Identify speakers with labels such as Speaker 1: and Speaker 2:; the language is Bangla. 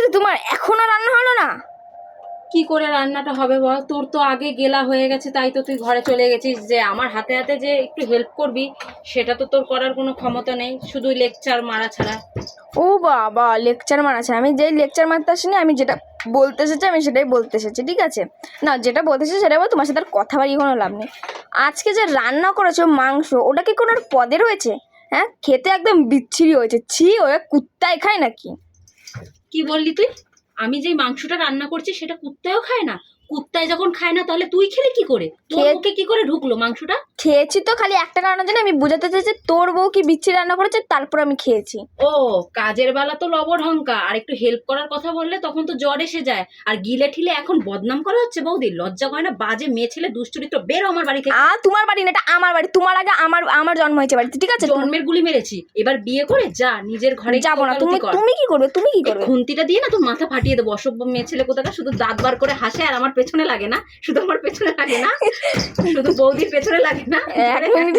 Speaker 1: বৌদি তোমার এখনো রান্না হলো না?
Speaker 2: কি করে রান্নাটা হবে বল? তোর তো আগে গেলা হয়ে গেছে, তাই তো তুই ঘরে চলে গেছিস। যে আমার হাতে হাতে যে একটু হেল্প করবি সেটা তো তোর করার কোনো ক্ষমতা নেই, শুধু লেকচার মারা ছাড়া।
Speaker 1: ও বাবা, লেকচার মারাছে? আমি যেই লেকচার মারতে আসিনি, আমি যেটা বলতে এসেছি আমি সেটাই বলতে এসেছি, ঠিক আছে? না, যেটা বলতে এসেছি সেটা বল, তোমার সাথে আর কথা বাড়িয়ে কোনো লাভ নেই। আজকে যে রান্না করেছো মাংস, ওটা কি কোনো পদে রয়েছে? হ্যাঁ, খেতে একদম বিচ্ছিরি হয়েছে। ছি, ওরা কুত্তায় খায় নাকি?
Speaker 2: কি বললি তুই? আমি যেই মাংসটা রান্না করছি সেটা কুত্তায়ও খায় না? কুত্তায় যখন খায় না তাহলে তুই খেলে কি করে? তোর মুখে কি করে ঢুকলো মাংসটা?
Speaker 1: খেয়েছি তো খালি একটা কারণের জন্য, আমি বোঝাতে চাইছি তোর বউ কি বিচ্ছিরি রান্না করেছে, তারপর আমি খেয়েছি।
Speaker 2: ও, কাজের বেলা তো লবঢঙ্কা, আর একটু হেল্প করার কথা বললে তখন তো জ্বর এসে যায়। আর গিলে ঠিলে এখন বদনাম করা হচ্ছে বৌদি, লজ্জা করে না? বাজে মেয়ে ছেলে, দুশ্চরিত্র, বেরো আমার বাড়ি থেকে।
Speaker 1: তোমার বাড়ি না, এটা আমার বাড়ি। তোমার আগে আমার আমার জন্ম হয়েছে বাড়িতে, ঠিক আছে?
Speaker 2: জন্মের গুলি মেরেছি, এবার বিয়ে করে যা নিজের ঘরে
Speaker 1: যাবো না। তুমি
Speaker 2: কর।
Speaker 1: তুমি কি করবে? তুমি কি
Speaker 2: এই
Speaker 1: করবে?
Speaker 2: খুন্তিটা দিয়ে না তোর মাথা ফাটিয়ে দেবো। অসভ্য মেয়ে ছেলে কোথাকার, শুধু দাঁত বার করে হাসে আর আমার পেছনে লাগে না। শুধু আমার পেছনে লাগে না, শুধু বৌদির পেছনে লাগে না।
Speaker 1: 1 মিনিট।